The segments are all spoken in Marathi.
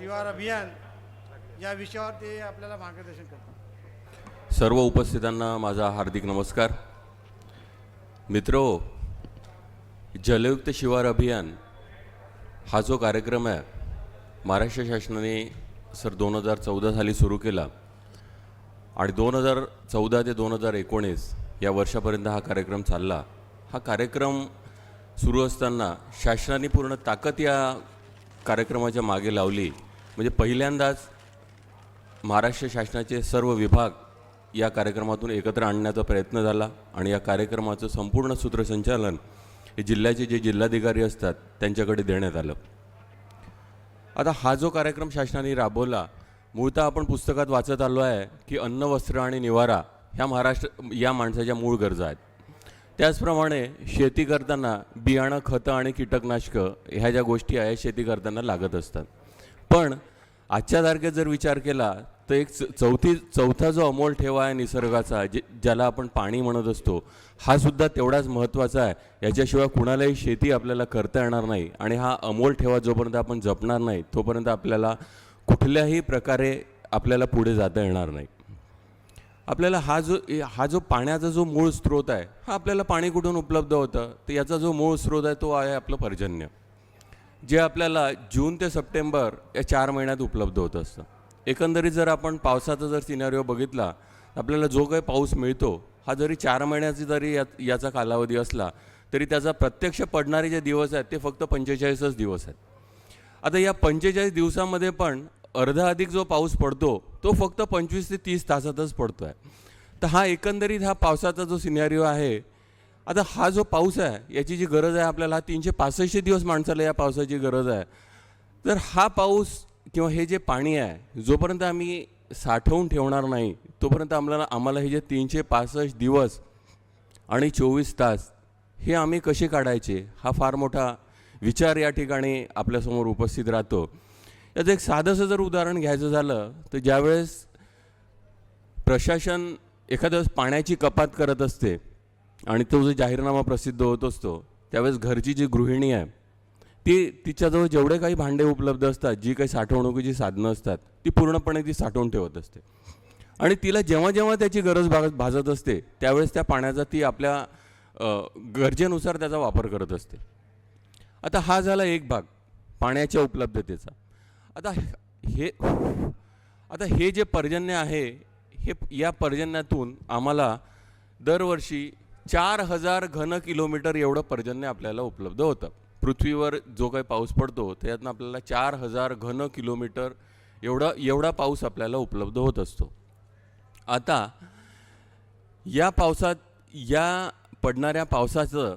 शिवार अभियान या विषयावर ते आपल्याला मार्गदर्शन करतात। सर्व उपस्थितांना माझा हार्दिक नमस्कार। मित्रो, जलयुक्त शिवार अभियान हा जो कार्यक्रम आहे महाराष्ट्र शासनाने 2014 साली सुरू केला आणि 2014 ते 2019 या वर्षापर्यंत हा कार्यक्रम चालला। हा कार्यक्रम सुरू असताना शासनाने पूर्ण ताकद या कार्यक्रमाच्या मागे लावली। म्हणजे पहिल्यांदाच महाराष्ट्र शासनाचे सर्व विभाग या कार्यक्रमातून एकत्र आणण्याचा प्रयत्न झाला आणि या कार्यक्रमाचं संपूर्ण सूत्रसंचालन हे जिल्ह्याचे जे जिल्हाधिकारी असतात त्यांच्याकडे देण्यात आलं। आता हा जो कार्यक्रम शासनाने राबवला, मूळतः आपण पुस्तकात वाचत आलो आहे की अन्न, वस्त्र आणि निवारा ह्या माणसाच्या मूळ गरजा आहेत। त्याचप्रमाणे शेती करताना बियाणं, खतं आणि कीटकनाशकं ह्या ज्या गोष्टी आहेत शेती करताना लागत असतात। पण आजच्या तारखेत जर विचार केला तर एक चौथा जो अमोल ठेवा आहे निसर्गाचा, ज्याला आपण पाणी म्हणत असतो, हा सुद्धा तेवढाच महत्त्वाचा आहे। याच्याशिवाय कुणालाही शेती आपल्याला करता येणार नाही आणि हा अमोल ठेवा जोपर्यंत आपण जपणार नाही तोपर्यंत आपल्याला कुठल्याही प्रकारे आपल्याला पुढे जाता येणार नाही। आपल्याला हा जो पाण्याचा जो मूळ स्रोत आहे, हा आपल्याला पाणी कुठून उपलब्ध होतं तर याचा जो मूळ स्रोत आहे तो आहे आपलं पर्जन्य, जे आपल्याला जून ते सप्टेंबर या 4 महिन्यात उपलब्ध होत असतं। एकंदरीत जर आपण पावसाचा जर सिनारिओ बघितला, आपल्याला जो काही पाऊस मिळतो हा जरी 4 महिन्याचा जरी याचा कालावधी असला तरी त्याचा प्रत्यक्ष पडणारे जे दिवस आहेत ते फक्त 45च दिवस आहेत। आता या 45 दिवसामध्ये पण अर्धा अधिक जो पाऊस पडतो तो फक्त 25 ते 30 तासातच पडतो आहे। तर हा एकंदरीत हा पावसाचा जो सिनारिओ आहे, आता हा जो पाऊस आहे याची जी गरज आहे आपल्याला 365 दिवस माणसाला या पावसाची गरज आहे। तर हा पाऊस किंवा हे जे पाणी आहे जोपर्यंत आम्ही साठवून ठेवणार नाही तोपर्यंत आम्हाला हे जे 365 दिवस आणि 24 तास हे आम्ही कसे काढायचे, हा फार मोठा विचार या ठिकाणी आपल्यासमोर उपस्थित राहतो। याचं एक साधंसं जर उदाहरण घ्यायचं झालं तर ज्यावेळेस प्रशासन एखाद्या वेळेस पाण्याची कपात करत असते आणि तो जो जाहीरनामा प्रसिद्ध होत असतो, त्यावेळेस घरची जी गृहिणी आहे तिच्याजवळ जेवढे काही भांडे उपलब्ध असतात, जी काही साठवणुकीची साधनं असतात ती पूर्णपणे ती साठवून ठेवत असते आणि तिला जेव्हा जेव्हा त्याची गरज भासत असते त्यावेळेस त्या पाण्याचा ती आपल्या गरजेनुसार त्याचा वापर करत असते। आता हा झाला एक भाग पाण्याच्या उपलब्धतेचा। आता हे जे पर्जन्य आहे, या पर्जन्यातून आम्हाला दरवर्षी 4000 घन किलोमीटर एवढं पर्जन्य आपल्याला उपलब्ध होतं। पृथ्वीवर जो काही पाऊस पडतो त्यातून आपल्याला 4000 घन किलोमीटर एवढा पाऊस आपल्याला उपलब्ध होत असतो। आता या पडणाऱ्या पावसाचं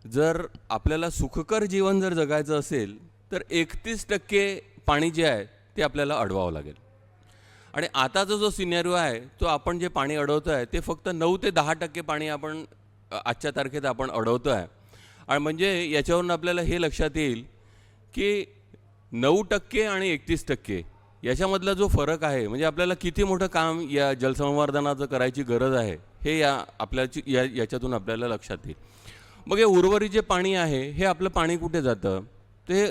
जर आपल्याला सुखकर जीवन जर जगायचं असेल तर 31% पाणी जे आहे ते आपल्याला अडवावं लागेल। आणि आताचा जो सिनेरिओ आहे तो आपण जे पाणी अडवतो आहे ते फक्त 9 ते 10% पाणी आपण आजच्या तारखेत आपण अडवतो आहे। आणि म्हणजे याच्यावरून आपल्याला हे लक्षात येईल की 9% आणि 31% याच्यामधला जो फरक आहे, म्हणजे आपल्याला किती मोठं काम या जलसंवर्धनाचं करायची गरज आहे हे याच्यातून आपल्याला लक्षात येईल। मग हे उर्वरित जे पाणी आहे हे आपलं पाणी कुठे जातं, ते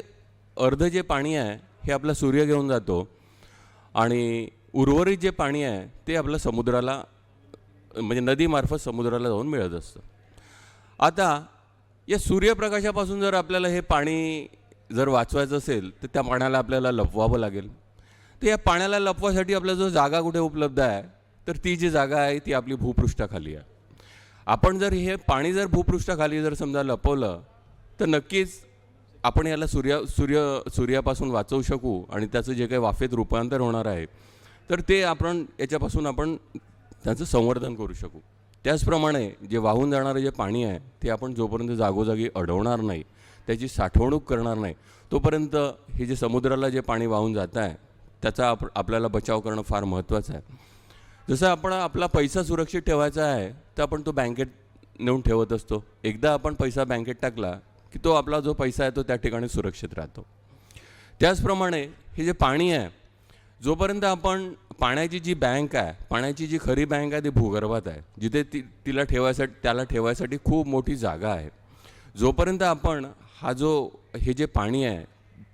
अर्ध जे पाणी आहे हे आपला सूर्य घेऊन जातो आणि उर्वरित जे पाणी आहे ते आपलं समुद्राला, म्हणजे नदीमार्फत समुद्राला जाऊन मिळत असतं। आता या सूर्यप्रकाशापासून जर आपल्याला हे पाणी जर वाचवायचं असेल तर त्या पाण्याला आपल्याला लपवावं लागेल। तर या पाण्याला लपवासाठी आपल्याला जो जागा कुठे उपलब्ध आहे तर ती जी जागा आहे ती आपली भूपृष्ठाखाली आहे। आपण जर हे पाणी जर भूपृष्ठाखाली जर समजा लपवलं तर नक्कीच आपण याला सूर्यापासून वाचवू शकू आणि त्याचं जे काही वाफेत रूपांतर होणार आहे तर ते याच्यापासून आपण त्याचं संवर्धन करू शकू। त्याचप्रमाणे जे वाहून जाणारं जे पाणी आहे ते आपण जोपर्यंत जागोजागी अडवणार नाही, त्याची साठवणूक करणार नाही, तोपर्यंत हे जे समुद्राला जे पाणी वाहून जात आहे त्याचा आपल्याला बचाव करणं फार महत्त्वाचं आहे। जसं आपण आपला पैसा सुरक्षित ठेवायचा आहे तर आपण तो बँकेत नेऊन ठेवत असतो। एकदा आपण पैसा बँकेत टाकला की तो आपला जो पैसा आहे तो त्या ठिकाणी सुरक्षित राहतो। त्याचप्रमाणे हे जे पाणी आहे, जोपर्यंत आपण पाण्याची जी बँक आहे, पाण्याची जी खरी बँक आहे ती भूगर्भात आहे, जिथे त्याला ठेवायसाठी खूप मोठी जागा आहे। जोपर्यंत आपण हे जे पाणी आहे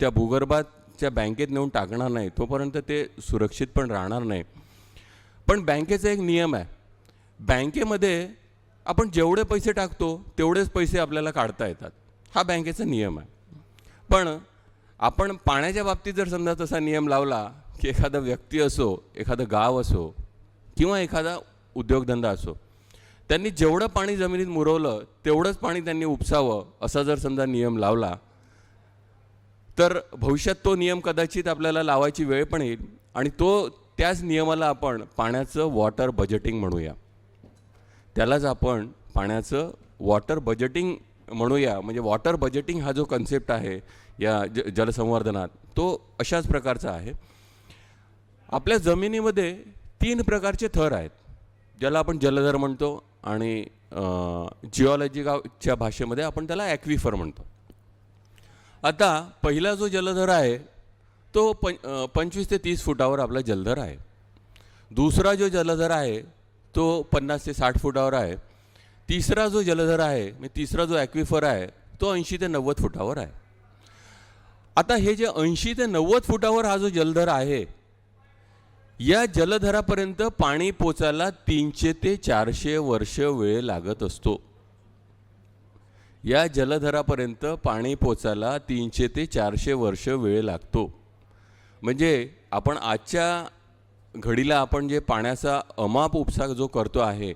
त्या भूगर्भात त्या बँकेत नेऊन टाकणार नाही तोपर्यंत ते सुरक्षित पण राहणार नाही. पण बँकेचा एक नियम आहे, बँकेमध्ये आपण जेवढे पैसे टाकतो तेवढेच पैसे आपल्याला काढता येतात, हा बँकेचा नियम आहे. पण आपण पाण्याच्या बाबतीत जर समजा तसा नियम लावला की एखादा व्यक्ती असो, एखादं गाव असो किंवा एखादा उद्योगधंदा असो, त्यांनी जेवढं पाणी जमिनीत मुरवलं तेवढंच पाणी त्यांनी उपसावं असा जर समजा नियम लावला तर भविष्यात तो नियम कदाचित आपल्याला लावायची वेळ पण येईल आणि त्याच नियमाला आपण पाण्याचं वॉटर बजेटिंग म्हणूया. त्यालाच आपण पाण्याचं वॉटर बजेटिंग म्हणूया. म्हणजे वॉटर बजेटिंग हा जो कन्सेप्ट आहे या जलसंवर्धनात तो अशाच प्रकारचा आहे. आपल्या जमिनीमध्ये 3 प्रकारचे थर आहेत, ज्याला आपण जलधर म्हणतो आणि जिओलॉजीच्या भाषेमध्ये आपण त्याला ॲक्विफर म्हणतो. आता पहिला जो जलधर आहे तो 25 ते 30 फुटावर आपला जलधर आहे. दुसरा जो जलधर आहे तो 50 ते 60 फुटावर आहे. तिसरा जो जलधर आहे म्हणजे तिसरा जो ॲक्विफर आहे तो 80 ते 90 फुटावर आहे. आता हे जे 80 ते 90 फुटावर हा जो जलधर आहे, या जलधरापर्यंत पाणी पोचायला 300 ते 400 वर्ष वेळ लागत असतो. या जलधरापर्यंत पाणी पोचायला 300 ते 400 वर्ष वेळ लागतो. म्हणजे आपण आजच्या घडीला आपण जे पाण्याचा अमाप उपसा जो करतो आहे,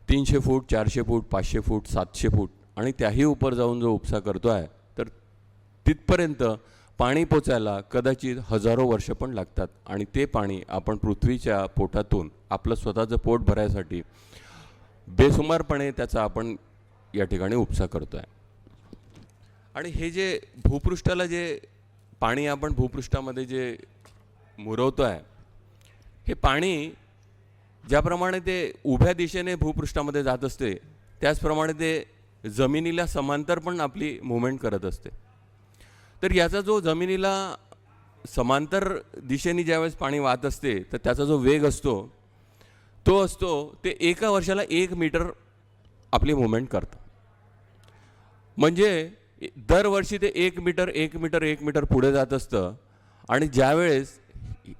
300 फूट, 400 फूट, 500 फूट, 700 फूट आणि त्याही उपर जाऊन जो उपसा करतो आहे, तर तिथपर्यंत पाणी पोचायला कदाचित हजारो वर्ष पण लागतात. आणि ते पाणी आपण पृथ्वीच्या पोटातून आपलं स्वतःचं पोट भरायसाठी बेसुमारपणे त्याचा आपण या ठिकाणी उपसा करतो आहे. आणि हे जे भूपृष्ठाला जे पाणी आपण भूपृष्ठामध्ये जे मुरवतो आहे, हे पाणी ज्याप्रमाणे ते उभ्या दिशेने भूपृष्ठामध्ये जात असते त्याचप्रमाणे ते जमिनीला समांतर पण आपली मूव्हमेंट करत असते. तर याचा जो जमिनीला समांतर दिशेने ज्यावेळेस पाणी वाहत असते तर त्याचा जो वेग असतो ते एका वर्षाला 1 मीटर आपली मूव्हमेंट करतं. म्हणजे दरवर्षी ते 1 मीटर पुढे जात असतं. आणि ज्यावेळेस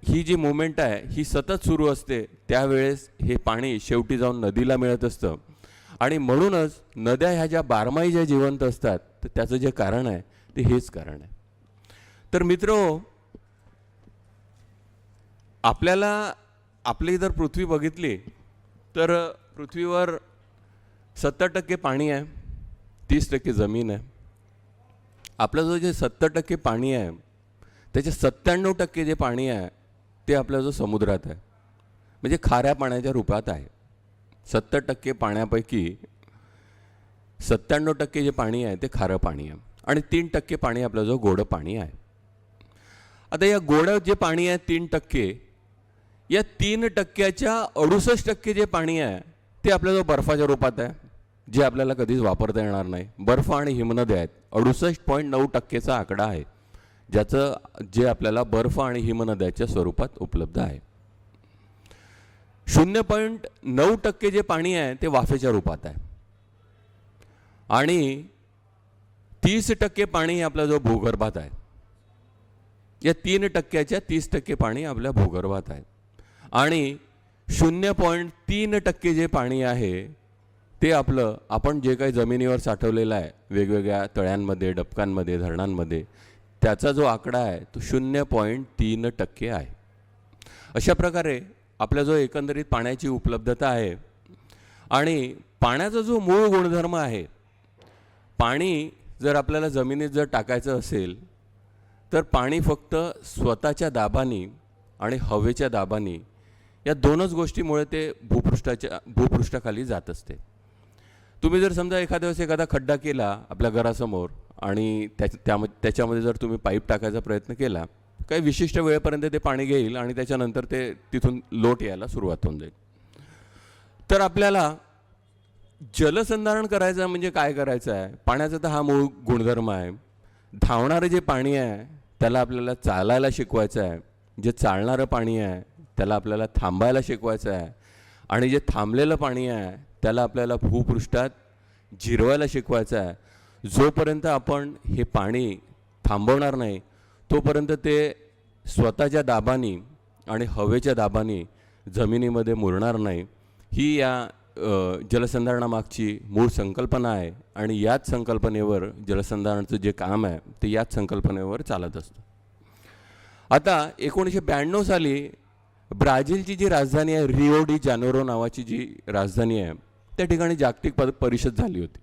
ही जी मूव्हमेंट आहे ही सतत सुरू असते त्यावेळेस हे पाणी शेवटी जाऊन नदीला मिळत असतं. आणि म्हणूनच नद्या ह्या ज्या बारमाही ज्या जिवंत असतात तर त्याचं जे कारण आहे ते हेच कारण आहे. तर मित्रहो, आपली जर पृथ्वी बघितली तर पृथ्वीवर 70% पाणी आहे, 30% जमीन आहे. आपलं जो जे 70% पाणी आहे त्याचे 97% जे पाणी आहे ते आपल्या जो समुद्रात आहे, म्हणजे खाऱ्या पाण्याच्या रूपात आहे. 70% पाण्यापैकी 97% जे पाणी आहे ते खारं पाणी आहे आणि 3% पाणी आपलं जो गोडं पाणी आहे. आता या गोडं जे पाणी आहे 3%, या 3%च्या 68% जे पाणी आहे ते आपल्या जो बर्फाच्या रूपात आहे, जे आपल्याला कधीच वापरता येणार नाही. बर्फ आणि हिमनद्या आहेत. 68.9%चा आकडा आहे जे आपल्याला बर्फ आणि हिमनद्याच्या स्वरूपात उपलब्ध आहे. 0.9% जे पाणी आहे ते वाफेच्या रूपात आहे आणि 30% पाणी आपला जो भूगर्भात आहे. या 3%च्या 30% पाणी आपल्या भूगर्भात आहे आणि 0.3% जे पाणी आहे ते आपण जे काही जमिनीवर साठवलेलं आहे वेगवेगळ्या तळ्यांमध्ये, डबकांमध्ये, धरणांमध्ये, त्याचा जो आकडा आहे तो 0.3% आहे. अशा प्रकारे आपल्या जो एकंदरीत पाण्याची उपलब्धता आहे आणि पाण्याचा जो मूळ गुणधर्म आहे, पाणी जर आपल्याला जमिनीत जर टाकायचं असेल तर पाणी फक्त स्वतःच्या दाबाने आणि हवेच्या दाबाने या दोनच गोष्टीमुळे ते भूपृष्ठाखाली जात असते. तुम्ही जर समजा एखाद्या वेळेस एखादा खड्डा केला आपल्या घरासमोर आणि त्याच्यामध्ये जर तुम्ही पाईप टाकायचा प्रयत्न केला, काही विशिष्ट वेळेपर्यंत ते पाणी घेईल आणि त्याच्यानंतर ते तिथून लोट यायला सुरुवात होऊन जाईल. तर आपल्याला जलसंधारण करायचं म्हणजे काय करायचं आहे? पाण्याचा तर हा मूळ गुणधर्म आहे. धावणारं जे पाणी आहे त्याला आपल्याला चालायला शिकवायचं आहे. जे चालणारं पाणी आहे त्याला आपल्याला थांबायला शिकवायचं आहे आणि जे थांबलेलं पाणी आहे त्याला आपल्याला भूपृष्ठात जिरवायला शिकवायचं आहे. जोपर्यंत आपण हे पाणी थांबवणार नाही तोपर्यंत ते स्वतःच्या दाबाने आणि हवेच्या दाबाने जमिनीमध्ये मुरणार नाही, ही या जलसंधारणामागची मूळ संकल्पना आहे. आणि याच संकल्पनेवर जलसंधारणाचं जे काम आहे ते याच संकल्पनेवर चालत असतं. आता 1992 साली ब्राझीलची जी राजधानी आहे, रिओ डी जानेरो नावाची जी राजधानी आहे, त्या ठिकाणी जागतिक परिषद झाली होती.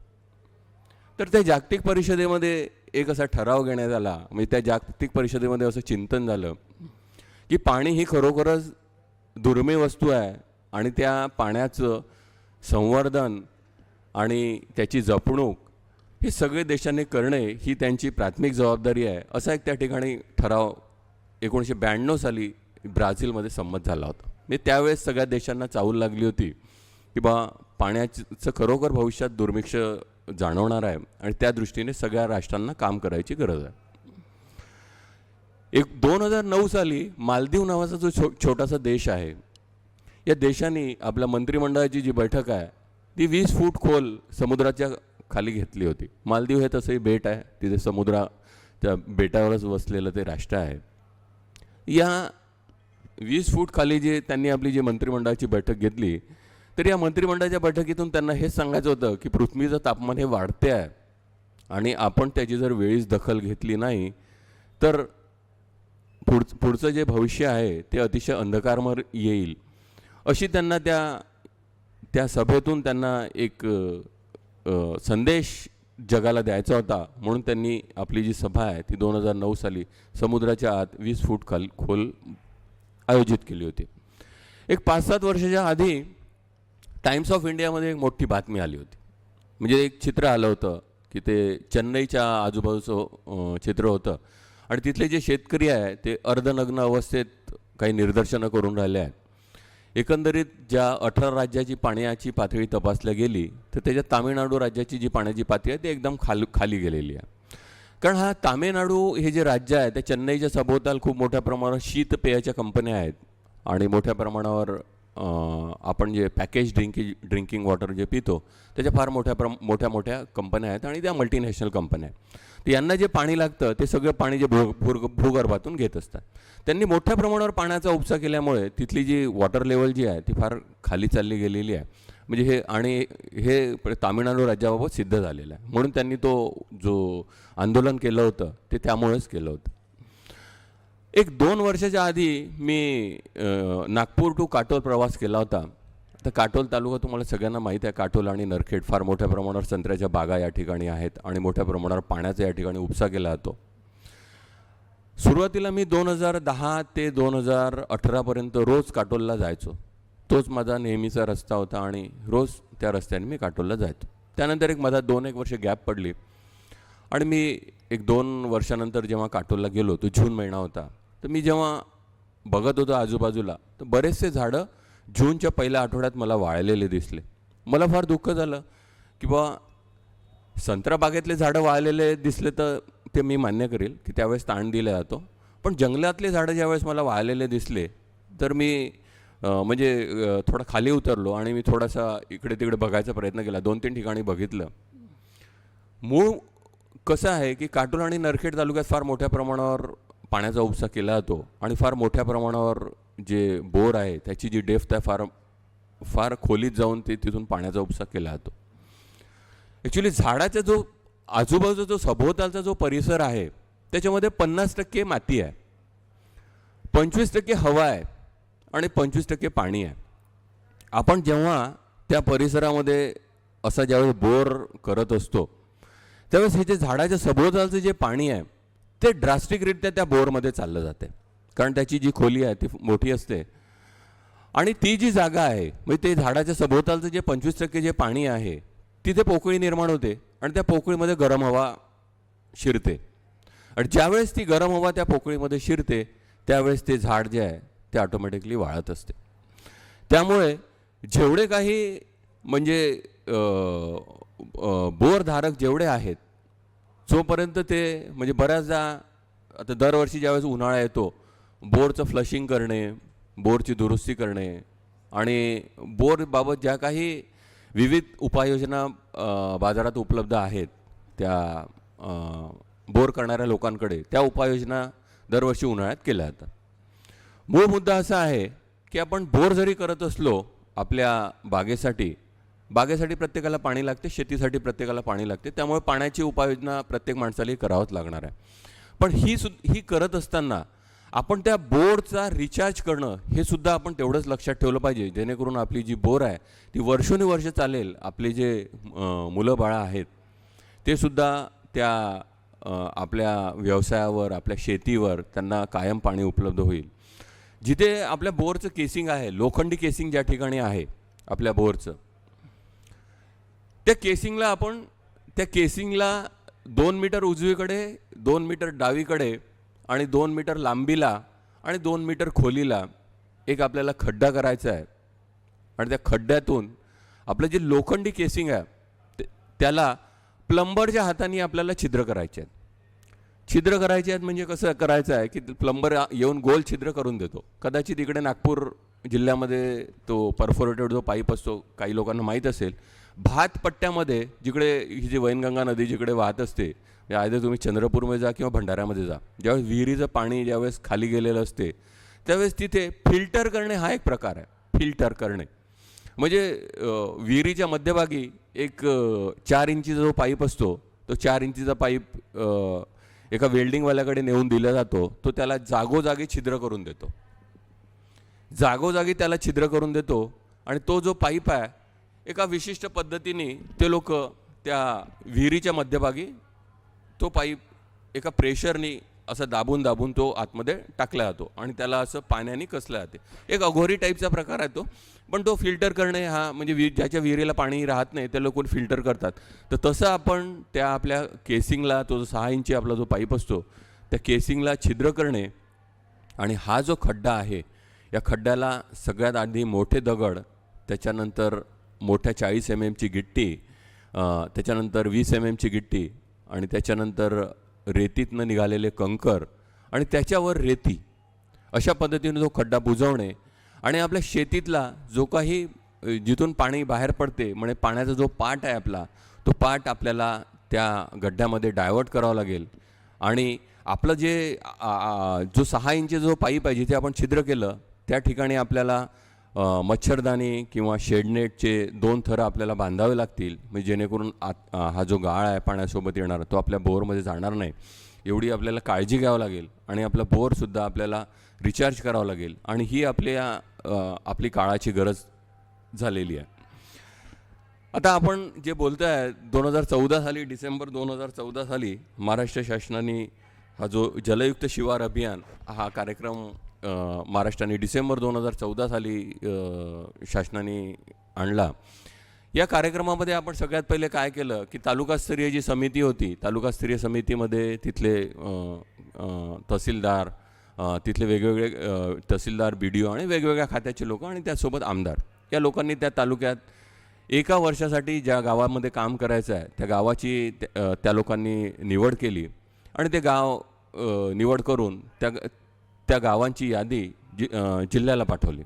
तर त्या जागतिक परिषदेमध्ये एक असा ठराव घेण्यात आला, म्हणजे त्या जागतिक परिषदेमध्ये असं चिंतन झालं की पाणी ही खरोखरच दुर्मिळ वस्तू आहे आणि त्या पाण्याचं संवर्धन आणि त्याची जपणूक हे सगळे देशांनी करणे ही त्यांची प्राथमिक जबाबदारी आहे, असा एक त्या ठिकाणी ठराव 1992 साली ब्राझीलमध्ये संमत झाला होता. म्हणजे त्यावेळेस सगळ्या देशांना चाहूल लागली होती की बा पाण्याचं खरोखर भविष्यात दुर्भिक्ष जाणवणार आहे आणि त्या दृष्टीने सगळ्या राष्ट्रांना काम करायची गरज आहे. 2009 साली मालदीव नावाचा जो छोटासा देश आहे, या देशाने आपल्या मंत्रिमंडळाची जी बैठक आहे ती 20 फूट खोल समुद्राच्या खाली घेतली होती. मालदीव हे तसंही बेट आहे, तिथे समुद्राच्या बेटावरच वसलेलं ते राष्ट्र आहे. या 20 फूट खाली जे त्यांनी आपली जी मंत्रिमंडळाची बैठक घेतली, तर या मंत्रिमंडळाच्या बैठकीतून त्यांना हेच सांगायचं होतं की पृथ्वीचं तापमान हे वाढते आहे आणि आपण त्याची जर वेळीच दखल घेतली नाही तर पुढचं जे भविष्य आहे ते अतिशय अंधकारमय येईल, अशी त्यांना त्या सभेतून त्यांना एक संदेश जगाला द्यायचा होता. म्हणून त्यांनी आपली जी सभा आहे ती 2009 साली समुद्राच्या आत 20 फूट खोल आयोजित केली होती. एक 5-7 वर्षाच्या आधी टाइम्स ऑफ इंडियामध्ये एक मोठी बातमी आली होती. म्हणजे एक चित्र आलं होतं की ते चेन्नईच्या आजूबाजूचं चित्र होतं आणि तिथले जे शेतकरी आहे ते अर्धनग्न अवस्थेत काही निदर्शनं करून राहिले आहेत. एकंदरीत ज्या 18 राज्याची पाण्याची पातळी तपासल्या गेली तर त्याच्यात तामिळनाडू राज्याची जी पाण्याची पातळी आहे ती एकदम खाली गेलेली आहे. कारण हा तामिळनाडू हे जे राज्य आहे त्या चेन्नईच्या सभोवताल खूप मोठ्या प्रमाणावर शीतपेयाच्या कंपन्या आहेत आणि मोठ्या प्रमाणावर आपण जे पॅकेज ड्रिंकिंग वॉटर जे पितो त्याच्या फार मोठ्या कंपन्या आहेत आणि त्या मल्टीनॅशनल कंपन्या आहेत. तर यांना जे पाणी लागतं ते सगळं पाणी जे भूगर्भातून घेत असतात. त्यांनी मोठ्या प्रमाणावर पाण्याचा उपसा केल्यामुळे तिथली जी वॉटर लेवल जी आहे ती फार खाली चालली गेलेली आहे. म्हणजे हे तामिळनाडू राज्याबाबत सिद्ध झालेलं आहे. म्हणून त्यांनी तो जो आंदोलन केलं होतं ते त्यामुळेच केलं होतं. 1-2 वर्षाच्या आधी मी नागपूर टू काटोल प्रवास केला होता. तर काटोल तालुका तुम्हाला सगळ्यांना माहीत आहे. काटोल आणि नरखेड फार मोठ्या प्रमाणावर संत्र्याच्या बागा या ठिकाणी आहेत आणि मोठ्या प्रमाणावर पाण्याचा या ठिकाणी उपसा केला जातो. सुरुवातीला मी 2010 ते 2018पर्यंत रोज काटोलला जायचो. तोच माझा नेहमीचा रस्ता होता आणि रोज त्या रस्त्याने मी काटोलला जायचो. त्यानंतर माझा 2-1 वर्ष गॅप पडली आणि मी 1-2 वर्षानंतर जेव्हा काटोलला गेलो तो जून महिना होता. तर मी जेव्हा बघत होतो आजूबाजूला तर बरेचसे झाडं जूनच्या पहिल्या आठवड्यात मला वाळलेले दिसले. मला फार दुःख झालं की बा संत्रा बागेतले झाडं वाळलेले दिसले तर ते मी मान्य करेल की त्यावेळेस ताण दिला जातो. पण जंगलातले झाडं ज्यावेळेस मला वाळलेले दिसले तर मी म्हणजे थोडा खाली उतरलो आणि मी थोडासा इकडे तिकडे बघायचा प्रयत्न केला. 2-3 ठिकाणी बघितलं. मूळ कसं आहे की काटोल आणि नरखेड तालुक्यात फार मोठ्या प्रमाणावर पाण्याचा उपसा केला जातो आणि फार मोठ्या प्रमाणावर जे बोर आहे त्याची जी डेप्थ आहे फार खोलीत जाऊन तिथून पाण्याचा उपसा केला जातो. ॲक्च्युली झाडाचा जो आजूबाजूचा जो सभोवतालचा जो परिसर आहे त्याच्यामध्ये 50% माती आहे, 25% हवा आहे आणि 25% पाणी आहे. आपण जेव्हा त्या परिसरामध्ये असा ज्यावेळेस बोर करत असतो त्यावेळेस हे जे झाडाच्या सभोवतालचं जे पाणी आहे ते ड्रास्टिकरित्या त्या बोरमध्ये चाललं जाते. कारण त्याची जी खोली आहे ती मोठी असते आणि ती जी जागा आहे म्हणजे ते झाडाच्या सभोवतालचं जे 25% जे पाणी आहे तिथे पोकळी निर्माण होते आणि त्या पोकळीमध्ये गरम हवा शिरते आणि ज्यावेळेस ती गरम हवा त्या पोकळीमध्ये शिरते त्यावेळेस ते झाड जे आहे ते ऑटोमॅटिकली वाळत असते. त्यामुळे जेवढे काही म्हणजे बोरधारक जेवढे आहेत जोपर्यंत ते म्हणजे बऱ्याचदा आता दरवर्षी ज्यावेळेस उन्हाळा येतो बोरचं फ्लशिंग करणे, बोरची दुरुस्ती करणे आणि बोरबाबत ज्या काही विविध उपाययोजना बाजारात उपलब्ध आहेत त्या बोर करणाऱ्या लोकांकडे त्या उपाययोजना दरवर्षी उन्हाळ्यात केल्या जातात. मूळ मुद्दा असा आहे की आपण बोर जरी करत असलो आपल्या बागेसाठी प्रत्येकाला पाणी लागते, शेतीसाठी प्रत्येकाला पाणी लागते, त्यामुळे पाण्याची उपाययोजना प्रत्येक माणसाला करावंच लागणार आहे. पण ही करत असताना आपण त्या बोरचा रिचार्ज करणं हे सुद्धा आपण तेवढंच लक्षात ठेवलं पाहिजे, जेणेकरून आपली जी बोर आहे ती वर्षोनुवर्ष चालेल. आपले जे मुलं बाळं आहेत ते सुद्धा त्या आपल्या व्यवसायावर, आपल्या शेतीवर त्यांना कायम पाणी उपलब्ध होईल. जिथे आपल्या बोरचं केसिंग आहे, लोखंडी केसिंग ज्या ठिकाणी आहे आपल्या बोरचं, त्या केसिंगला 2 मीटर उजवीकडे, 2 मीटर डावीकडे आणि 2 मीटर लांबीला आणि 2 मीटर खोलीला एक आपल्याला खड्डा करायचा आहे. आणि त्या खड्ड्यातून आपलं जे लोखंडी केसिंग आहे त्याला प्लंबरच्या हाताने आपल्याला छिद्र करायचे आहेत. छिद्र करायचे आहेत म्हणजे कसं करायचं आहे की प्लंबर येऊन गोल छिद्र करून देतो. कदाचित इकडे नागपूर जिल्ह्यामध्ये तो परफोरेटेड जो पाईप असतो काही लोकांना माहीत असेल. भात पट्ट्यामध्ये जिकडे ही जी वैनगंगा नदी जिकडे वाहत असते, आयदर तुम्ही चंद्रपूरमध्ये जा किंवा भंडाऱ्यामध्ये जा, ज्यावेळेस विहिरीचं पाणी ज्यावेळेस खाली गेलेलं असते त्यावेळेस तिथे फिल्टर करणे हा एक प्रकार आहे. फिल्टर करणे म्हणजे विहिरीच्या मध्यभागी एक 4 इंचीचा जो पाईप असतो, तो 4 इंचीचा पाईप एका वेल्डिंगवाल्याकडे नेऊन दिला जातो. तो त्याला जागोजागी छिद्र करून देतो आणि तो जो पाईप आहे एका विशिष्ट पद्धतीने ते लोक त्या विहिरीच्या मध्यभागी तो पाईप एका प्रेशरनी असं दाबून तो आतमध्ये टाकला जातो आणि त्याला असं पाण्याने कसलं जाते. एक अघोरी टाईपचा प्रकार आहे तो, पण तो फिल्टर करणे हा म्हणजे ज्याच्या विहिरीला पाणी राहत नाही ते लोक फिल्टर करतात. तर तसं आपण त्या आपल्या केसिंगला, तो जो 6 इंची आपला जो पाईप असतो त्या केसिंगला छिद्र करणे. आणि हा जो खड्डा आहे या खड्ड्याला सगळ्यात आधी मोठे दगड, त्याच्यानंतर मोठ्या 40 mm ची गिट्टी, त्याच्यानंतर 20 mm ची गिट्टी आणि त्याच्यानंतर रेतीतनं निघालेले कंकर आणि त्याच्यावर रेती, अशा पद्धतीने तो खड्डा बुजवणे. आणि आपल्या शेतीतला जो काही जिथून पाणी बाहेर पडते म्हणजे पाण्याचा जो पाट आहे आपला, तो पाट आपल्याला त्या गड्ड्यामध्ये डायव्हर्ट करावा लागेल. आणि आपलं जो 6 इंच जो पाईप आहे जिथे आपण छिद्र केलं त्या ठिकाणी आपल्याला मच्छरदाणी किंवा शेडनेटचे 2 थरं आपल्याला बांधावे लागतील, म्हणजे जेणेकरून हा जो गाळ आहे पाण्यासोबत येणारा तो आपल्या बोरमध्ये जाणार नाही, एवढी आपल्याला काळजी घ्यावं लागेल. आणि आपलं बोरसुद्धा आपल्याला रिचार्ज करावं लागेल. आणि ही आपली काळाची गरज झालेली आहे. आता आपण जे बोलतो आहे 2014 साली, डिसेंबर 2014 साली महाराष्ट्र शासनाने हा जो जलयुक्त शिवार अभियान हा कार्यक्रम महाराष्ट्राने डिसेंबर 2014 साली शासनाने आणला. या कार्यक्रमामध्ये आपण सगळ्यात पहिले काय केलं की तालुकास्तरीय जी समिती होती, तालुकास्तरीय समितीमध्ये तिथले तहसीलदार, तिथले वेगवेगळे तहसीलदार, BDO आणि वेगवेगळ्या खात्याचे लोक आणि त्यासोबत आमदार, या लोकांनी त्या तालुक्यात एका वर्षासाठी ज्या गावामध्ये काम करायचं आहे त्या गावाची त्या लोकांनी निवड केली. आणि ते गाव निवड करून त्या गावांची यादी जिल्ह्याला पाठवली,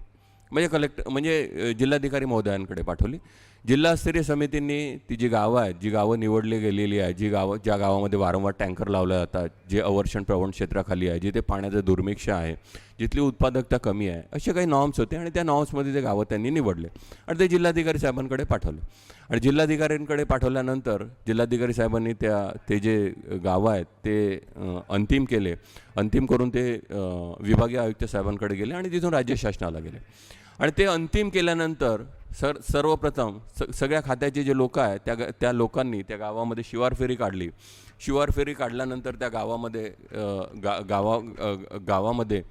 म्हणजे जिल्हाधिकारी महोदयांकडे पाठवली. जिल्हास्तरीय समितींनी ती जी गावं आहेत, जी गावं निवडली गेलेली आहे, ज्या गावामध्ये वारंवार टँकर लावले जातात, जे अवर्षण प्रवण क्षेत्राखाली आहे, जिथे पाण्याचं दुर्भिक्ष आहे, जिथली उत्पादकता कमी आहे, असे काही नॉर्म्स होते. आणि त्या नॉर्म्समध्ये ते गावं त्यांनी निवडले आणि ते जिल्हाधिकारी साहेबांकडे पाठवले. आणि जिल्हाधिकाऱ्यांकडे पाठवल्यानंतर जिल्हाधिकारी साहेबांनी ते जे गावं आहेत ते अंतिम केले. अंतिम करून ते विभागीय आयुक्त साहेबांकडे गेले आणि तिथून राज्य शासनाला गेले. आणि ते अंतिम केल्यानंतर सर्वप्रथम सगळ्या खात्याचे जे लोक आहेत त्या लोकांनी त्या गावामध्ये शिवारफेरी काढली. शिवारफेरी काढल्यानंतर त्या गावामध्ये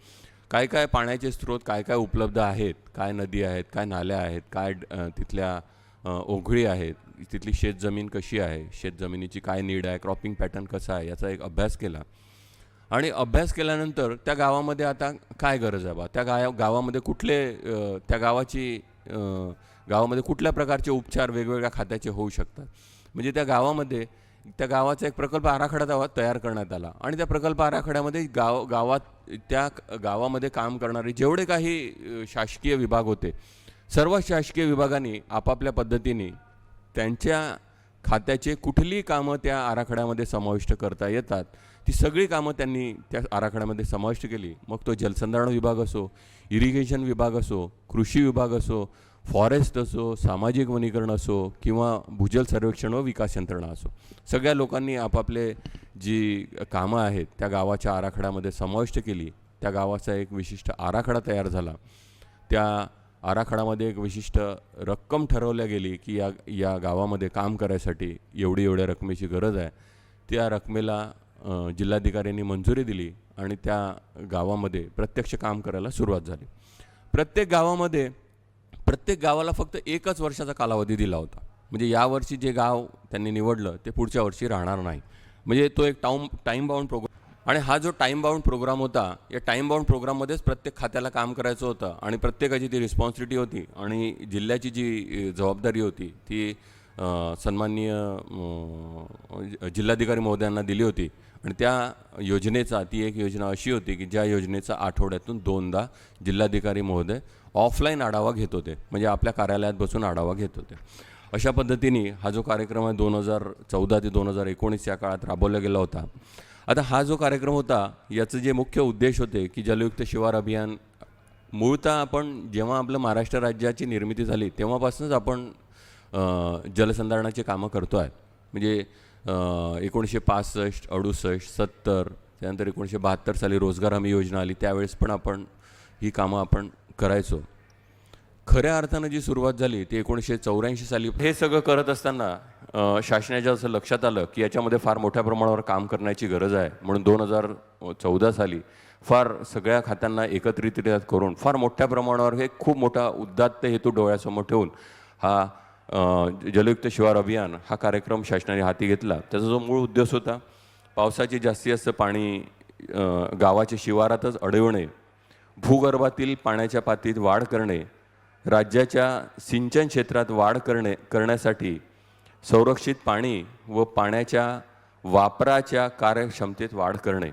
काय काय पाण्याचे स्रोत काय काय उपलब्ध आहेत, काय नदी आहेत, काय नाल्या आहेत, काय तिथल्या ओघळी आहेत, तिथली शेतजमीन कशी आहे, शेतजमिनीची काय नीड आहे, क्रॉपिंग पॅटर्न कसा आहे, याचा एक अभ्यास केला. आणि अभ्यास केल्यानंतर त्या गावामध्ये आता काय गरज आहे त्या गावामध्ये गावामध्ये कुठल्या प्रकारचे उपचार वेगवेगळ्या खात्याचे होऊ शकतात. म्हणजे त्या गावाचा एक प्रकल्प आराखडा तयार करण्यात आला. आणि त्या प्रकल्प आराखड्यामध्ये त्या गावामध्ये काम करणारे जेवढे काही शासकीय विभाग होते, सर्व शासकीय विभागांनी आपापल्या पद्धतीने त्यांच्या खात्याचे कुठलीही कामं त्या आराखड्यामध्ये समाविष्ट करता येतात ती सगळी कामं त्यांनी त्या आराखड्यामध्ये समाविष्ट केली. मग तो जलसंधारण विभाग असो, इरिगेशन विभाग असो, कृषी विभाग असो, फॉरेस्ट असो, सामाजिक वनीकरण असो किंवा भूजल सर्वेक्षण व विकास यंत्रणा असो, सगळ्या लोकांनी आपापले जी कामं आहेत त्या गावाच्या आराखड्यामध्ये समाविष्ट केली. त्या गावाचा एक विशिष्ट आराखडा तयार झाला. त्या आराखड्यामध्ये एक विशिष्ट रक्कम ठरवल्या गेली की या गावामध्ये काम करायसाठी एवढ्या रकमेची गरज आहे. त्या रकमेला जिल्हाधिकाऱ्यांनी मंजुरी दिली आणि त्या गावामध्ये प्रत्यक्ष काम करायला सुरुवात झाली. प्रत्येक गावाला फक्त 1च वर्षाचा कालावधी दिला होता. म्हणजे यावर्षी जे गाव त्यांनी निवडलं ते पुढच्या वर्षी राहणार नाही. म्हणजे तो एक टाईम बाउंड प्रोग्राम. आणि हा जो टाईम बाउंड प्रोग्राम होता, या टाईम बाउंड प्रोग्राममध्येच प्रत्येक खात्याला काम करायचं होतं आणि प्रत्येकाची ती रिस्पॉन्सिबिलिटी होती आणि जिल्ह्याची जी जबाबदारी होती ती सन्माननीय जिल्हाधिकारी महोदयांना दिली होती. आणि त्या योजनेचा ती एक योजना अशी होती की ज्या योजनेचा आठवड्यातून 2दा जिल्हाधिकारी महोदय ऑफलाईन आढावा घेत होते, म्हणजे आपल्या कार्यालयात बसून आढावा घेत होते. अशा पद्धतीने हा जो कार्यक्रम आहे 2014 ते 2019 या काळात राबवला गेला होता. आता हा जो कार्यक्रम होता याचं जे मुख्य उद्देश होते की जलयुक्त शिवार अभियान, मूळतः आपण जेव्हा आपलं महाराष्ट्र राज्याची निर्मिती झाली तेव्हापासूनच आपण जलसंधारणाची कामं करतो आहे. म्हणजे 1965, 68, 70, त्यानंतर 1972 साली रोजगार हमी योजना आली, त्यावेळेस पण आपण ही कामं आपण करायचो. खऱ्या अर्थानं जी सुरुवात झाली ती 1984 साली. हे सगळं करत असताना शासनाच्या असं लक्षात आलं की याच्यामध्ये फार मोठ्या प्रमाणावर काम करण्याची गरज आहे. म्हणून 2014 साली फार सगळ्या खात्यांना एकत्रितरित्या करून फार मोठ्या प्रमाणावर हे खूप मोठा उदात्त हेतू डोळ्यासमोर ठेवून हा जलयुक्त शिवार अभियान हा कार्यक्रम शासनाने हाती घेतला. त्याचा जो मूळ उद्देश होता, पावसाचे जास्तीत जास्त पाणी गावाच्या शिवारातच अडवणे, भूगर्भातील पाण्याच्या पातळीत वाढ करणे, राज्याच्या सिंचन क्षेत्रात वाढ करण्यासाठी संरक्षित पाणी व पाण्याच्या वापराच्या कार्यक्षमतेत वाढ करणे,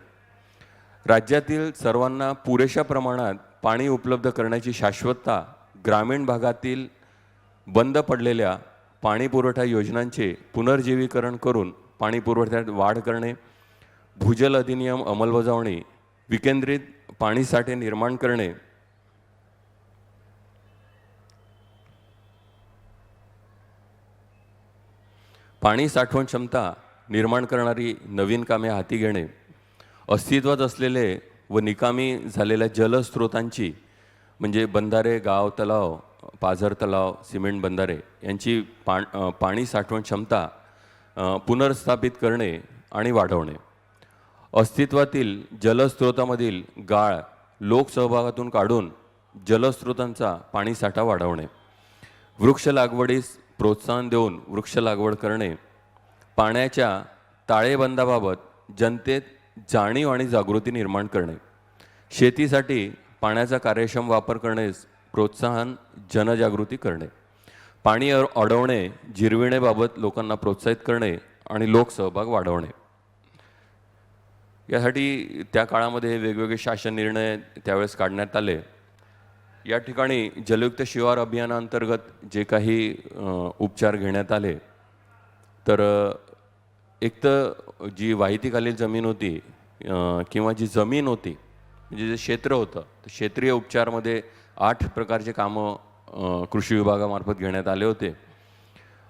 राज्यातील सर्वांना पुरेशा प्रमाणात पाणी उपलब्ध करण्याची शाश्वतता, ग्रामीण भागातील बंद पडलेल्या पाणी पुरवठा योजनांचे पुनर्जीवीकरण करून पाणी पुरवठ्यात वाढ करणे, भूजल अधिनियम अंमलबजावणी, विकेंद्रित पाणीसाठे निर्माण करणे, पाणी साठवण क्षमता निर्माण करणारी नवीन कामे हाती घेणे, अस्तित्वात असलेले व निकामी झालेल्या जलस्रोतांची म्हणजे बंधारे, गाव तलाव, पाझर तलाव, सिमेंट बंधारे यांची पाणी साठवण क्षमता पुनर्स्थापित करणे आणि वाढवणे, अस्तित्वातील जलस्रोतामधील गाळ लोकसहभागातून काढून जलस्रोतांचा पाणीसाठा वाढवणे, वृक्ष लागवडीस प्रोत्साहन देऊन वृक्ष लागवड करणे, पाण्याच्या ताळेबंदाबाबत जनतेत जाणीव आणि जागृती निर्माण करणे, शेतीसाठी पाण्याचा कार्यक्षम वापर करण्यास प्रोत्साहन जनजागृती करणे, पाणी अडवणे जिरविण्याबाबत लोकांना प्रोत्साहित करणे आणि लोकसहभाग वाढवणे. यासाठी त्या काळामध्ये वेगवेगळे शासन निर्णय त्यावेळेस काढण्यात आले. या ठिकाणी जलयुक्त शिवार अभियानांतर्गत जे काही उपचार घेण्यात आले, तर एक तर जी वाहितीखालील जमीन होती किंवा जी जमीन होती म्हणजे जे क्षेत्र होतं, तर क्षेत्रीय उपचारमध्ये 8 प्रकारचे कामं कृषी विभागामार्फत घेण्यात आले होते.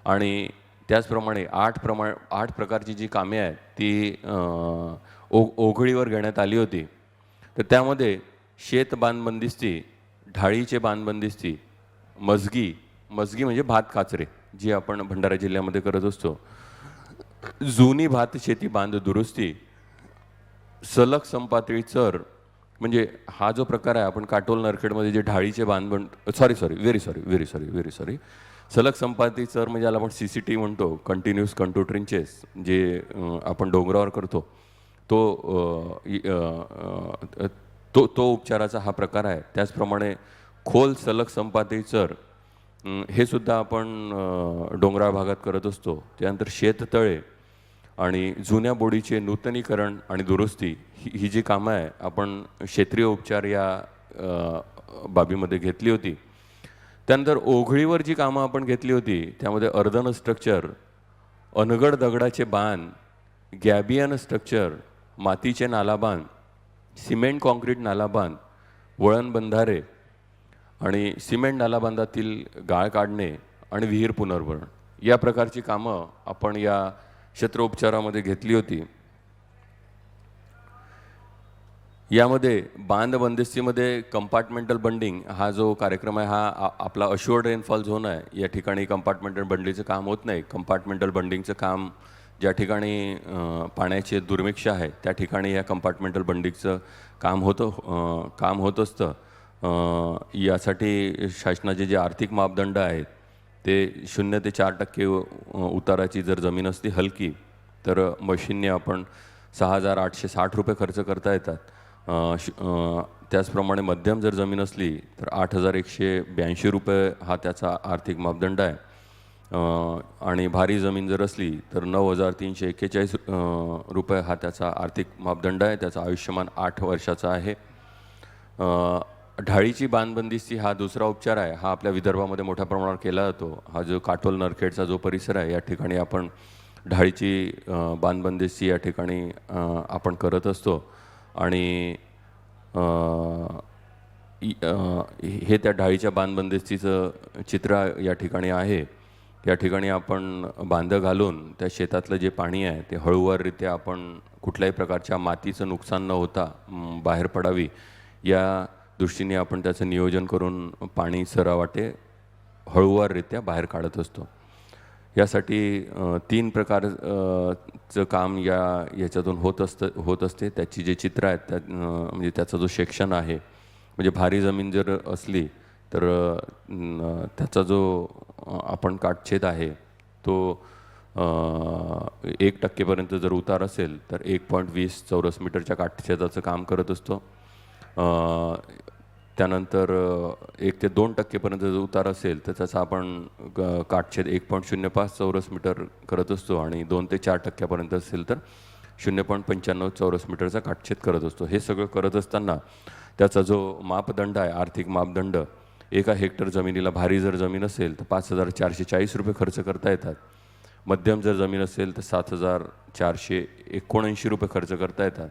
आणि त्याचप्रमाणे 8 प्रकारची जी कामे आहेत ती ओघळीवर घेण्यात आली होती. तर त्यामध्ये शेत बांधबंदिस्ती, ढाळीचे बांधबंदिस्ती, मजगी म्हणजे भात काचरे जी आपण भंडारा जिल्ह्यामध्ये करत असतो, जुनी भात शेती बांध दुरुस्ती, सलग संपातळी चर म्हणजे हा जो प्रकार आहे आपण काटोल नरखेडमध्ये जे ढाळीचे व्हेरी सॉरी सलग संपाती चर म्हणजे याला आपण CCT म्हणतो, कंटिन्यूस कंटू ट्रिंचेस, जे आपण डोंगरावर करतो तो उपचाराचा हा प्रकार आहे. त्याचप्रमाणे खोल सलग संपाती चर हे सुद्धा आपण डोंगराळ भागात करत असतो. त्यानंतर शेततळे आणि जुन्या बोडीचे नूतनीकरण आणि दुरुस्ती ही जी कामं आहे आपण क्षेत्रीय उपचार या बाबीमध्ये घेतली होती. त्यानंतर ओघळीवर जी कामं आपण घेतली होती त्यामध्ये अर्धन स्ट्रक्चर, अनगड दगडाचे बांध, गॅबियन स्ट्रक्चर, मातीचे नालाबांध, सिमेंट कॉन्क्रीट नालाबांध, वळण बंधारे आणि सिमेंट नालाबांधातील गाळ काढणे आणि विहीर पुनर्भरण या प्रकारची कामं आपण या क्षेत्रोपचारामध्ये घेतली होती. यामध्ये बांध बंदिस्तीमध्ये कंपार्टमेंटल बंडिंग हा जो कार्यक्रम आहे हा आपला अश्युअर्ड रेनफॉल झोन आहे. या ठिकाणी कंपार्टमेंटल बंडिंगचं काम होत नाही. कंपार्टमेंटल बंडिंगचं काम ज्या ठिकाणी पाण्याचे दुर्भिक्ष आहे त्या ठिकाणी या कंपार्टमेंटल बंडिंगचं काम होत असतं. यासाठी शासनाचे जे आर्थिक मापदंड आहेत ते 0 ते 4% उताराची जर जमीन असली हलकी तर मशीनने आपण 6,860 रुपये खर्च करता येतात. त्याचप्रमाणे मध्यम जर जमीन असली तर 8,182 रुपये हा त्याचा आर्थिक मापदंड आहे. आणि भारी जमीन जर असली तर 9,341 रुपये हा त्याचा आर्थिक मापदंड आहे. त्याचं आयुष्यमान 8 वर्षाचं आहे. ढाळीची बांधबंदिस्ती हा दुसरा उपचार आहे. हा आपल्या विदर्भामध्ये मोठ्या प्रमाणावर केला जातो. हा जो काटोल नरखेडचा जो परिसर आहे या ठिकाणी आपण ढाळीची बांधबंदिस्ती या ठिकाणी आपण करत असतो. आणि हे त्या ढाळीच्या बांधबंदिस्तीचं चित्र या ठिकाणी आहे. या ठिकाणी आपण बांधं घालून त्या शेतातलं जे पाणी आहे ते हळूवाररित्या आपण कुठल्याही प्रकारच्या मातीचं नुकसान न होता बाहेर पडावी या दृष्टीने आपण त्याचं नियोजन करून पाणी सरावाटे हळूवाररित्या बाहेर काढत असतो. यासाठी 3 प्रकारचं काम याच्यातून होत असते. त्याची जे चित्र आहेत म्हणजे त्याचा जो सेक्शन आहे म्हणजे भारी जमीन जर असली तर त्याचा जो आपण काटछेद आहे तो 1% जर उतार असेल तर 1.20 चौरस मीटरच्या काटछेदाचं काम करत असतो. त्यानंतर 1 ते 2% जर उतार असेल तर त्याचा आपण काटछेद 1.05 चौरस मीटर करत असतो. आणि 2 ते 4% असेल तर 0.95 चौरस मीटरचा काटछेद करत असतो. हे सगळं करत असताना त्याचा जो मापदंड आहे आर्थिक मापदंड 1 हेक्टर जमिनीला भारी जर जमीन असेल तर 5,440 रुपये खर्च करता येतात. मध्यम जर जमीन असेल तर 7,479 रुपये खर्च करता येतात.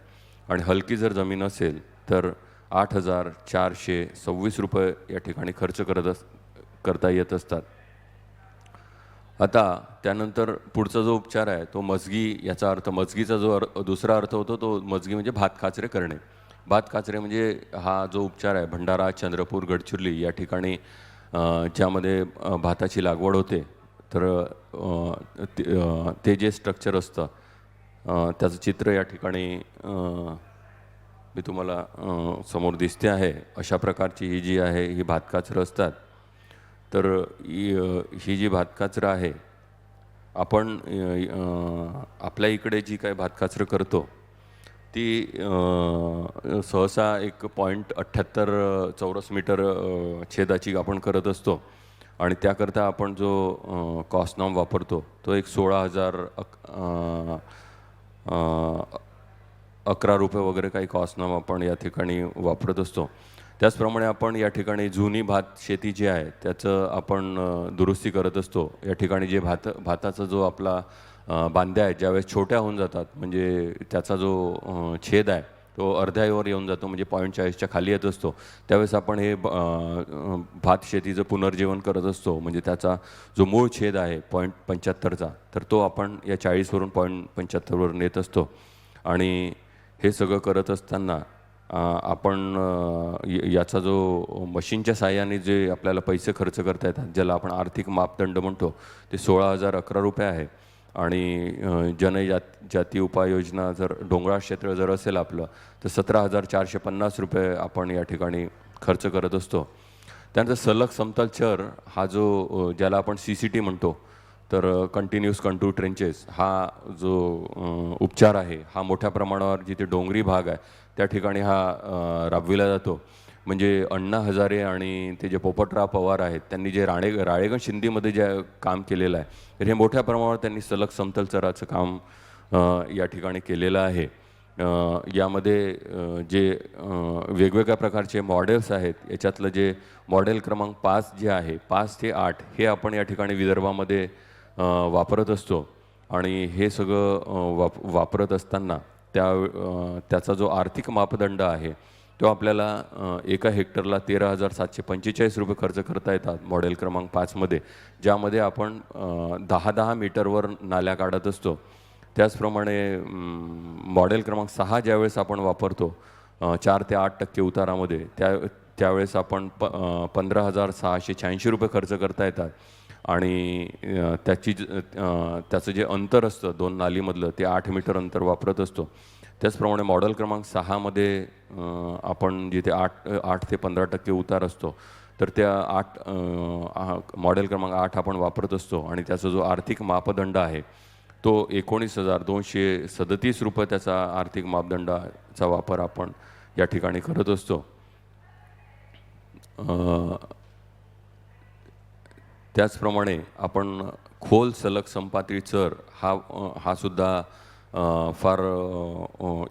आणि हलकी जर जमीन असेल तर 8,426 रुपये या ठिकाणी खर्च करता येत असतात. आता त्यानंतर पुढचा जो उपचार आहे तो मजगी. याचा अर्थ मजगीचा जो दुसरा अर्थ होतो तो मजगी म्हणजे भात काचरे करणे. भात काचरे म्हणजे हा जो उपचार आहे भंडारा, चंद्रपूर, गडचिरोली या ठिकाणी ज्यामध्ये भाताची लागवड होते तर ते जे स्ट्रक्चर असतं त्याचं चित्र या ठिकाणी मी तुम्हाला समोर दिसते आहे. अशा प्रकारची ही जी आहे ही भातकाचरं असतात. तर ही जी भातकाचरं आहे आपण आपल्या इकडे जी काय भातकाचरं करतो ती सहसा 1.78 चौरस मीटर छेदाची आपण करत असतो. आणि त्याकरता आपण जो कॉस्ट नॉर्म वापरतो तो एक 16,011 रुपये वगैरे काही कॉस्ट नॉर्म आपण या ठिकाणी वापरत असतो. त्याचप्रमाणे आपण या ठिकाणी जुनी भात शेती जी आहे त्याचं आपण दुरुस्ती करत असतो. या ठिकाणी जे भाताचा जो आपला बांध्या आहेत ज्यावेळेस छोट्या होऊन जातात म्हणजे त्याचा जो छेद आहे तो अर्ध्यावर येऊन जातो म्हणजे 0.40च्या खाली येत असतो त्यावेळेस आपण हे भात शेतीचं पुनर्जीवन करत असतो. म्हणजे त्याचा जो मूळ छेद आहे 0.75चा तर तो आपण या 40वरून 0.75वर नेत असतो. आणि हे सगळं करत असताना आपण याचा जो मशीनच्या साहाय्याने जे आपल्याला पैसे खर्च करता येतात ज्याला आपण आर्थिक मापदंड म्हणतो ते 16,011 रुपये आहे. आणि जनजाती उपाययोजना जर डोंगराळ क्षेत्र जर असेल आपलं तर 17,450 रुपये आपण या ठिकाणी खर्च करत असतो. त्यानंतर सलग समतल चर हा जो ज्याला आपण CCT म्हणतो तर कंटिन्युअस कंटूर ट्रेंचेस हा जो उपचार आहे हा मोठ्या प्रमाणावर जिथे डोंगरी भाग आहे त्या ठिकाणी हा राबविला जातो. म्हणजे अण्णा हजारे आणि ते जे पोपटराव पवार आहेत त्यांनी जे राळेगण शिंदीमध्ये जे काम केलेलं आहे तर हे मोठ्या प्रमाणावर त्यांनी सलग समतल चराचं काम या ठिकाणी केलेलं आहे. यामध्ये जे वेगवेगळ्या प्रकारचे मॉडेल्स आहेत याच्यातलं जे मॉडेल क्रमांक 5 जे आहे 5 ते 8 हे आपण या ठिकाणी विदर्भामध्ये वापरत असतो. आणि हे सगळं वापरत असताना त्याचा जो आर्थिक मापदंड आहे तो आपल्याला एका हेक्टरला 13,745 रुपये खर्च करता येतात मॉडेल क्रमांक 5मध्ये, ज्यामध्ये आपण 10-10 मीटरवर नाल्या काढत असतो. त्याचप्रमाणे मॉडेल क्रमांक 6 ज्यावेळेस आपण वापरतो 4 ते 8% उतारामध्ये, त्यावेळेस आपण 15,686 रुपये खर्च करता येतात. आणि त्याचं जे अंतर असतं दोन नालीमधलं ते 8 मीटर अंतर वापरत असतो. त्याचप्रमाणे मॉडेल क्रमांक 6मध्ये आपण जिथे 8 ते 15% उतार असतो, तर त्या मॉडेल क्रमांक 8 आपण वापरत असतो. आणि त्याचा जो आर्थिक मापदंड आहे तो 19,237 रुपये त्याचा आर्थिक मापदंडाचा वापर आपण या ठिकाणी करत असतो. त्याचप्रमाणे आपण खोल सलग संपाती चर हा सुद्धा फार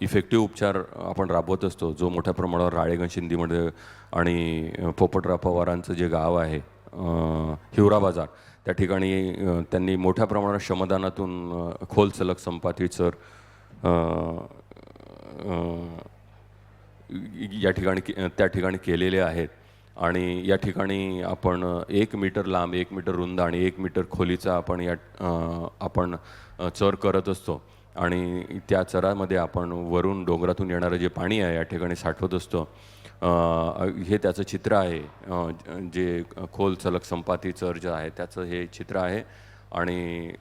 इफेक्टिव्ह उपचार आपण राबवत असतो, जो मोठ्या प्रमाणावर राळेगण-शिंदीमध्ये आणि पोपटराव पवारांचं जे गाव आहे हिवरा बाजार, त्या ठिकाणी त्यांनी मोठ्या प्रमाणात श्रमदानातून खोल सलग संपाती चर त्या ठिकाणी केलेले आहेत. आणि या ठिकाणी आपण 1 मीटर लांब, 1 मीटर रुंद आणि 1 मीटर खोलीचा आपण चर करत असतो. आणि त्या चरामध्ये आपण वरून डोंगरातून येणारं जे पाणी आहे या ठिकाणी साठवत असतो. हे त्याचं चित्र आहे, जे खोल सलग संपाती चर जे आहे त्याचं हे चित्र आहे. आणि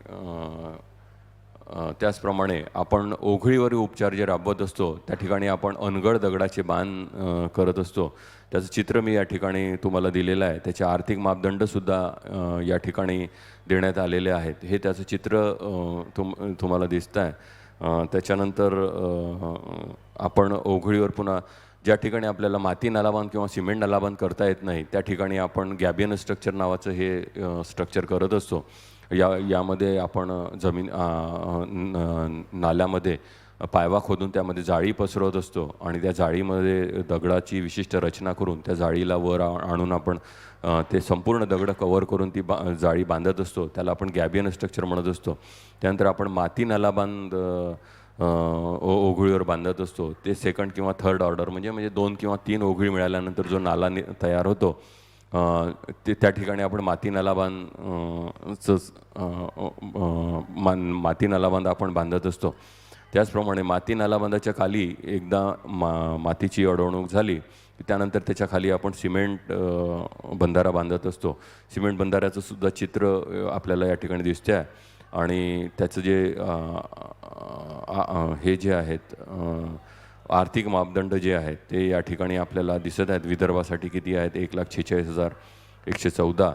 त्याचप्रमाणे आपण ओघळीवरील उपचार जे राबवत असतो त्या ठिकाणी आपण अनगड दगडाचे बांध करत असतो. त्याचं चित्र मी या ठिकाणी तुम्हाला दिलेलं आहे. त्याचे आर्थिक मापदंडसुद्धा या ठिकाणी देण्यात आलेले आहेत. हे त्याचं चित्र तुम्हाला दिसतं आहे. त्याच्यानंतर आपण ओघळीवर पुन्हा ज्या ठिकाणी आपल्याला माती नालाबांध किंवा सिमेंट नालाबांध करता येत नाही त्या ठिकाणी आपण गॅबियन स्ट्रक्चर नावाचं हे स्ट्रक्चर करत असतो. यामध्ये आपण नाल्यामध्ये पायवा खोदून त्यामध्ये जाळी पसरवत असतो आणि त्या जाळीमध्ये दगडाची विशिष्ट रचना करून त्या जाळीला वर आणून आपण ते संपूर्ण दगड कव्हर करून ती जाळी बांधत असतो. त्याला आपण गॅबियन स्ट्रक्चर म्हणत असतो. त्यानंतर आपण माती नालाबांध ओघळीवर बांधत असतो. ते सेकंड किंवा थर्ड ऑर्डर म्हणजे 2 किंवा 3 ओघळी मिळाल्यानंतर जो नाला तयार होतो त्या ठिकाणी आपण माती नालाबांध आपण बांधत असतो. त्याचप्रमाणे माती नालाबांधाच्या खाली एकदा मातीची अडवणूक झाली त्यानंतर त्याच्या खाली आपण सिमेंट बंधारा बांधत असतो. सिमेंट बंधाऱ्याचं सुद्धा चित्र आपल्याला या ठिकाणी दिसते आहे. आणि त्याचं जे हे जे आहेत आर्थिक मापदंड जे आहेत ते या ठिकाणी आपल्याला दिसत आहेत. विदर्भासाठी किती आहेत? 1,46,114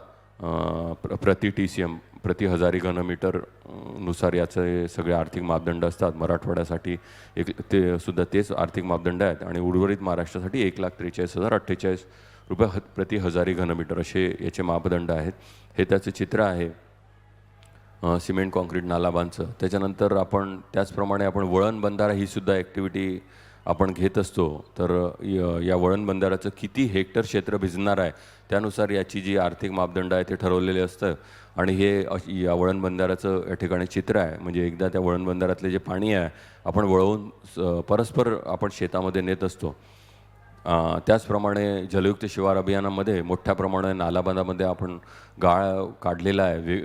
प्रति TCM प्रति हजारी घनमीटर नुसार याचे सगळे आर्थिक मापदंड असतात. मराठवाड्यासाठी ते सुद्धा तेच आर्थिक मापदंड आहेत. आणि उर्वरित महाराष्ट्रासाठी 1,43,048 रुपये प्रति हजारी घनमीटर असे याचे मापदंड आहेत. हे त्याचं चित्र आहे सिमेंट कॉन्क्रीट नालाबांधचं. त्याच्यानंतर आपण त्याचप्रमाणे आपण वळण बंधारा ही सुद्धा ॲक्टिव्हिटी आपण घेत असतो. तर या वळण बंधाराचं किती हेक्टर क्षेत्र भिजणार आहे त्यानुसार याची जी आर्थिक मापदंड आहे ते ठरवलेले असतं. आणि हे या वळण बंधाराचं या ठिकाणी चित्र आहे. म्हणजे एकदा त्या वळण बंधारातले जे पाणी आहे आपण वळवून परस्पर आपण शेतामध्ये नेत असतो. त्याचप्रमाणे जलयुक्त शिवार अभियानामध्ये मोठ्या प्रमाणात नालाबांधामध्ये आपण गाळ काढलेला आहे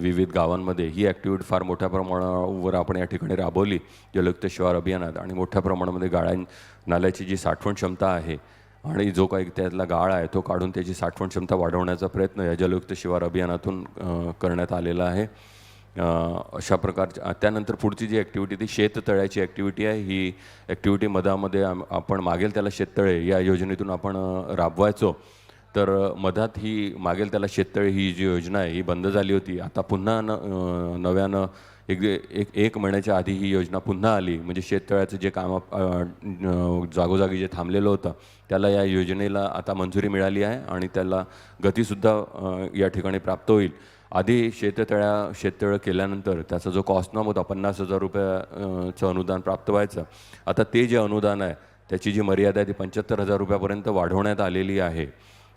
विविध गावांमध्ये. ही ॲक्टिव्हिटी फार मोठ्या प्रमाणावर आपण या ठिकाणी राबवली जलयुक्त शिवार अभियानात. आणि मोठ्या प्रमाणामध्ये नाल्याची जी साठवण क्षमता आहे आणि जो काही त्यातला गाळ आहे तो काढून त्याची साठवण क्षमता वाढवण्याचा प्रयत्न या जलयुक्त शिवार अभियानातून करण्यात आलेला आहे. अशा प्रकारच्या त्यानंतर पुढची जी ॲक्टिव्हिटी ती शेततळ्याची ॲक्टिव्हिटी आहे. ही ॲक्टिव्हिटी मधामध्ये आपण मागेल त्याला शेततळे या योजनेतून आपण राबवायचो. तर मधात ही मागेल त्याला शेततळे ही जी योजना आहे ही बंद झाली होती. आता पुन्हा नव्यानं एक महिन्याच्या आधी ही योजना पुन्हा आली. म्हणजे शेततळ्याचं जे काम जागोजागी जे थांबलेलं होतं त्याला या योजनेला आता मंजुरी मिळाली आहे आणि त्याला गतीसुद्धा या ठिकाणी प्राप्त होईल. आधी शेततळं केल्यानंतर त्याचा जो कॉस्टनॉम होता 50,000 रुपयाचं अनुदान प्राप्त व्हायचं. आता ते जे अनुदान आहे त्याची जी मर्यादा आहे ती 75,000 रुपयापर्यंत वाढवण्यात आलेली आहे.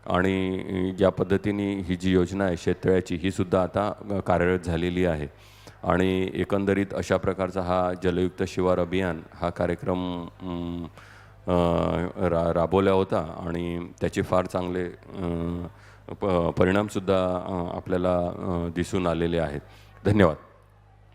आणि या पद्धतीने ही जी योजना आहे शेततळ्याची ही सुद्धा आता कार्यरत झालेली आहे. आणि एकंदरीत अशा प्रकारचा हा जलयुक्त शिवार अभियान हा कार्यक्रम राबवला होता आणि त्याचे फार चांगले परिणामसुद्धा आपल्याला दिसून आलेले आहेत. धन्यवाद.